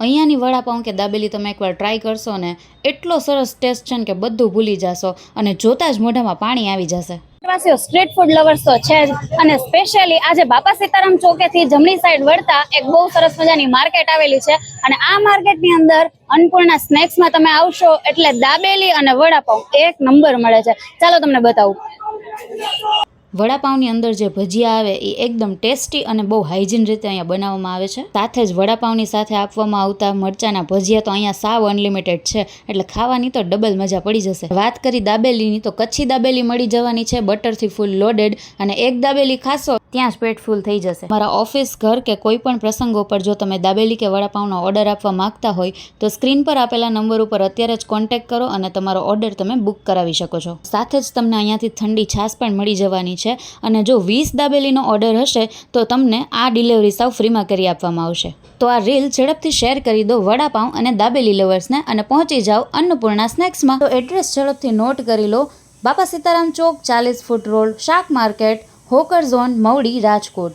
અહીંયાની વડાપાઉં કે દાબેલી તમે એકવાર ટ્રાય કરશો ને, એટલો સરસ ટેસ્ટ છે ને કે બધું ભૂલી જશો અને જોતાં જ મોઢામાં પાણી આવી જશે. વાસીઓ સ્ટ્રીટ ફૂડ લવર્સ તો છે જ, અને સ્પેશિયલી આજે બાપા સીતારામ ચોકેથી જમણી સાઈડ વળતા એક બહુ સરસ મજાની માર્કેટ આવેલી છે, અને આ માર્કેટની અંદર અન્નપૂર્ણા સ્નેક્સમાં તમે આવશો એટલે દાબેલી અને વડાપાઉં એક નંબર મળે છે. ચાલો તમને બતાવું. વડાપાઉંની અંદર જે ભજીયા આવે એ એકદમ ટેસ્ટી અને બહુ હાઇજીન રીતે અહીંયા બનાવવામાં આવે છે. સાથે જ વડાપાઉંની સાથે આપવામાં આવતા મરચાના ભજીયા તો અહીંયા સાવ અનલિમિટેડ છે, એટલે ખાવાની તો ડબલ મજા પડી જશે. વાત કરી દાબેલીની તો કચ્છી દાબેલી મળી જવાની છે, બટરથી ફૂલ લોડેડ, અને એક દાબેલી ખાશો ત્યાં જ પેટ ફૂલ થઈ જશે. મારા ઓફિસ, ઘર કે કોઈ પણ પ્રસંગો પર જો તમે દાબેલી કે વડાપાઉંનો ઓર્ડર આપવા માંગતા હોય તો સ્ક્રીન પર આપેલા નંબર ઉપર અત્યારે જ કોન્ટેક્ટ કરો અને તમારો ઓર્ડર તમે બુક કરાવી શકો છો. સાથે જ તમને અહીંયાથી ઠંડી છાશ પણ મળી જવાની છે. અને જો 20 દાબેલીનો ઓર્ડર હશે તો તમને આ ડિલિવરી સાવ ફ્રીમાં કરી આપવામાં આવશે. તો આ રીલ ઝડપથી શેર કરી દો વડાપાઉં અને દાબેલી લવર્સને, અને પહોંચી જાઓ અન્નપૂર્ણા સ્નેક્સમાં. તો એડ્રેસ ઝડપથી નોટ કરી લો: બાપા સીતારામ ચોક, 40 ફૂટ રોડ, શાક market, hawker zone, Mavdi, Rajkot.